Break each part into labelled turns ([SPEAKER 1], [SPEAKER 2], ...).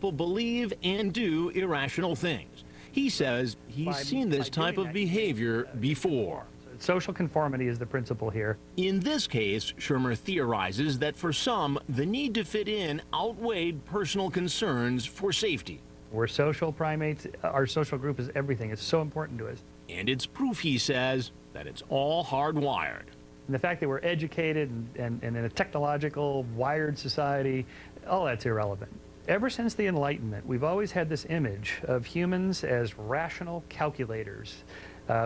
[SPEAKER 1] people believe and do irrational things. He says he's seen this type of behavior before.
[SPEAKER 2] Social conformity is the principle here.
[SPEAKER 1] In this case, Shermer theorizes that for some, the need to fit in outweighed personal concerns for safety.
[SPEAKER 2] We're social primates. Our social group is everything. It's so important to us.
[SPEAKER 1] And it's proof, he says, that it's all hardwired.
[SPEAKER 2] And the fact that we're educated and in a technological, wired society, all that's irrelevant. Ever since the Enlightenment, we've always had this image of humans as rational calculators.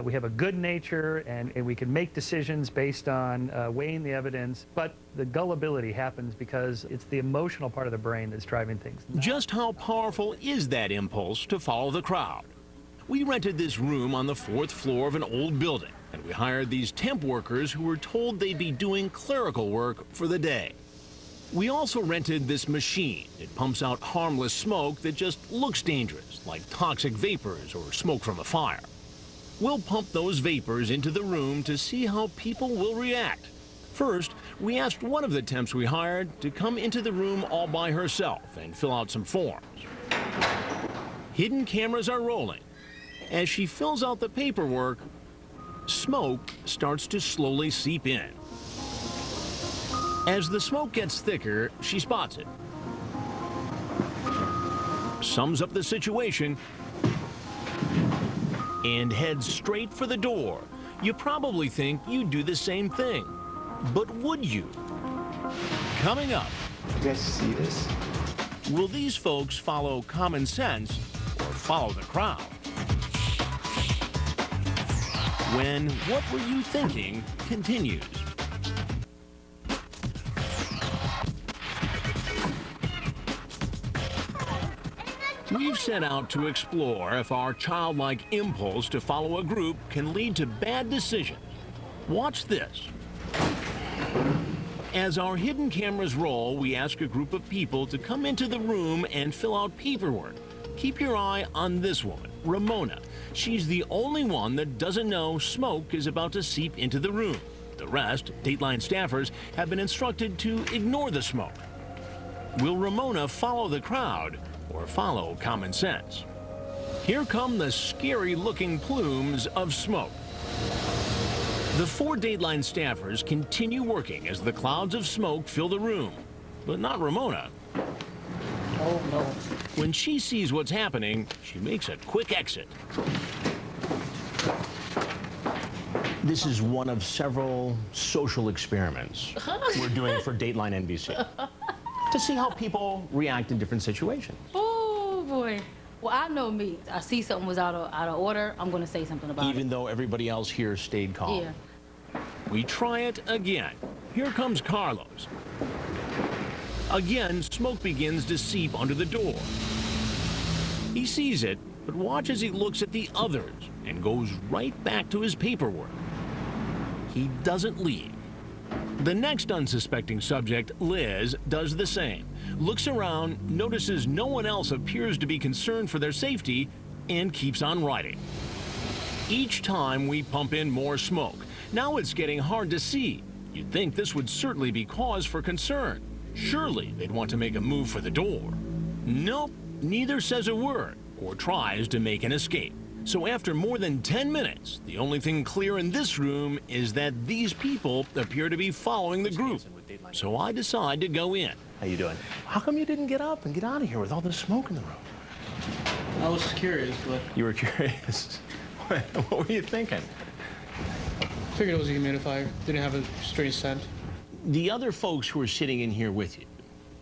[SPEAKER 2] We have a good nature, and we can make decisions based on weighing the evidence, but the gullibility happens because it's the emotional part of the brain that's driving things.
[SPEAKER 1] Just how powerful is that impulse to follow the crowd? We rented this room on the 4th floor of an old building, and we hired these temp workers who were told they'd be doing clerical work for the day. We also rented this machine. It pumps out harmless smoke that just looks dangerous, like toxic vapors or smoke from a fire. We'll pump those vapors into the room to see how people will react. First, we asked one of the temps we hired to come into the room all by herself and fill out some forms. Hidden cameras are rolling. As she fills out the paperwork, smoke starts to slowly seep in. As the smoke gets thicker, she spots it, sums up the situation, and heads straight for the door. You probably think you'd do the same thing, but would you? Coming up,
[SPEAKER 3] You guys see this?
[SPEAKER 1] will these folks follow common sense or follow the crowd? When What Were You Thinking continues. We've set out to explore if our childlike impulse to follow a group can lead to bad decisions. Watch this. As our hidden cameras roll, we ask a group of people to come into the room and fill out paperwork. Keep your eye on this woman, Ramona. She's the only one that doesn't know smoke is about to seep into the room. The rest, Dateline staffers, have been instructed to ignore the smoke. Will Ramona follow the crowd or follow common sense? Here come the scary-looking plumes of smoke. The 4 Dateline staffers continue working as the clouds of smoke fill the room, but not Ramona.
[SPEAKER 4] Oh, no.
[SPEAKER 1] When she sees what's happening, she makes a quick exit. This is one of several social experiments we're doing for Dateline NBC to see how people react in different situations.
[SPEAKER 4] Oh, boy. Well, I know me. I see something was out of order, I'm going to say something about it.
[SPEAKER 1] Even though everybody else here stayed calm.
[SPEAKER 4] Yeah.
[SPEAKER 1] We try it again. Here comes Carlos. Again, smoke begins to seep under the door. He sees it, but watch as he looks at the others and goes right back to his paperwork. He doesn't leave. The next unsuspecting subject, Liz, does the same. Looks around, notices no one else appears to be concerned for their safety, and keeps on writing. Each time we pump in more smoke. Now it's getting hard to see. You'd think this would certainly be cause for concern. Surely they'd want to make a move for the door. Nope, neither says a word or tries to make an escape. So after more than 10 minutes, the only thing clear in this room is that these people appear to be following the group. So I decide to go in.
[SPEAKER 5] How you doing? How come you didn't get up and get out of here with all this smoke in the room?
[SPEAKER 6] I was curious, but
[SPEAKER 5] You were curious. What were you thinking?
[SPEAKER 6] figured it was a humidifier. Didn't have a strange scent.
[SPEAKER 1] The other folks who are sitting in here with you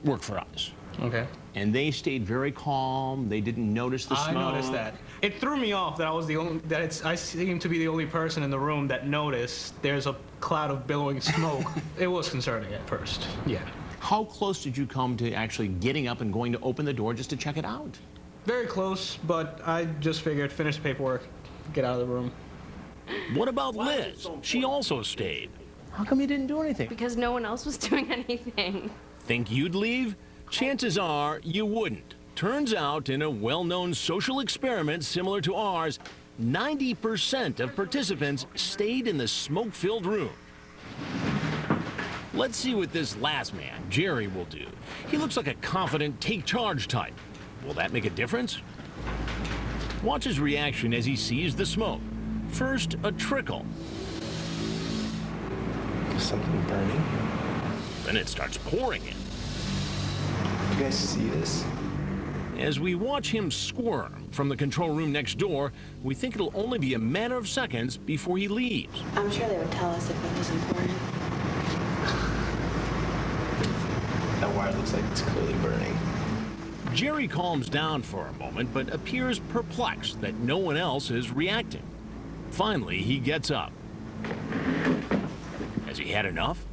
[SPEAKER 1] work for us.
[SPEAKER 6] Okay.
[SPEAKER 1] And they stayed very calm. They didn't notice the
[SPEAKER 6] I
[SPEAKER 1] smoke.
[SPEAKER 6] noticed that. It threw me off that I was the only I seemed to be the only person in the room that noticed there's a cloud of billowing smoke. It was concerning at first. Yeah.
[SPEAKER 1] How close did you come to actually getting up and going to open the door just to check it out?
[SPEAKER 6] Very close, but I just figured finish the paperwork, get out of the room.
[SPEAKER 1] What about Liz? She also stayed.
[SPEAKER 5] How come you didn't do anything?
[SPEAKER 7] Because no one else was doing anything.
[SPEAKER 1] Think you'd leave? Chances are you wouldn't. Turns out, in a well-known social experiment similar to ours, 90% of participants stayed in the smoke-filled room. Let's see what this last man, Jerry, will do. He looks like a confident take-charge type. Will that make a difference? Watch his reaction as he sees the smoke. First, a trickle.
[SPEAKER 5] Is something burning?
[SPEAKER 1] Then it starts pouring in.
[SPEAKER 5] You guys see this?
[SPEAKER 1] As we watch him squirm from the control room next door, we think it'll only be a matter of seconds before he leaves.
[SPEAKER 3] I'm sure they would tell us if it was important.
[SPEAKER 5] That wire looks like it's clearly burning.
[SPEAKER 1] Jerry calms down for a moment, but appears perplexed that no one else is reacting. Finally, he gets up. Has he had enough?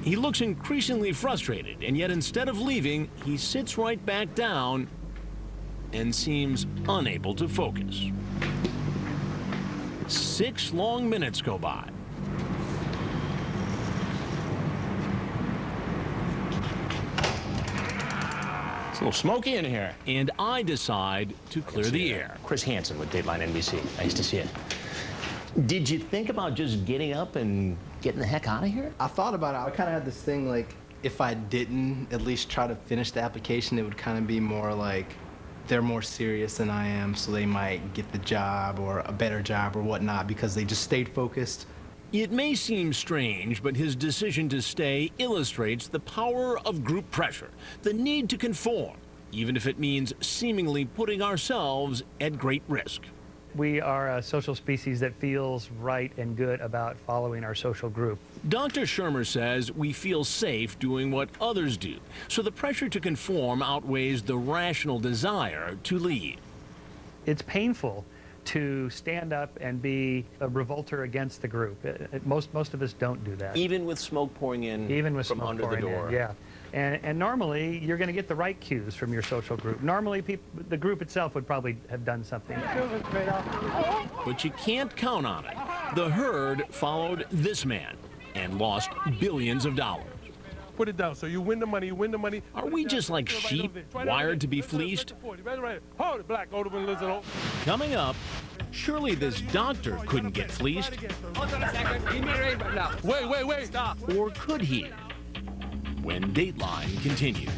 [SPEAKER 1] He looks increasingly frustrated, and yet instead of leaving, he sits right back down and seems unable to focus. 6 long minutes go by.
[SPEAKER 5] It's a little smoky in here.
[SPEAKER 1] And I decide to clear the air.
[SPEAKER 5] Chris Hansen with Dateline NBC. Nice to see you. Did you think about just getting up and getting the heck out of here?
[SPEAKER 8] I thought about it. I kind of had this thing like, if I didn't at least try to finish the application, it would kind of be more like they're more serious than I am, so they might get the job or a better job or whatnot because they just stayed focused.
[SPEAKER 1] It may seem strange, but his decision to stay illustrates the power of group pressure, the need to conform, even if it means seemingly putting ourselves at great risk.
[SPEAKER 2] We are a social species that feels right and good about following our social group.
[SPEAKER 1] Dr. Shermer says we feel safe doing what others do, so the pressure to conform outweighs the rational desire to leave.
[SPEAKER 2] It's painful to stand up and be a revolter against the group. Most of us don't do that.
[SPEAKER 5] Even with smoke pouring in
[SPEAKER 2] Even with
[SPEAKER 5] from
[SPEAKER 2] smoke
[SPEAKER 5] under the
[SPEAKER 2] pouring
[SPEAKER 5] door.
[SPEAKER 2] in, yeah. And normally, you're going to get the right cues from your social group. Normally, the group itself would probably have done something.
[SPEAKER 1] But you can't count on it. The herd followed this man and lost billions of dollars.
[SPEAKER 9] Put it down. So you win the money, you win the money.
[SPEAKER 1] Are we just like sheep, wired to be fleeced?
[SPEAKER 9] Hold it, black, Alderman Lizard.
[SPEAKER 1] Coming up, surely this doctor couldn't get fleeced.
[SPEAKER 9] Wait. Stop.
[SPEAKER 1] Or could he? When Dateline continues.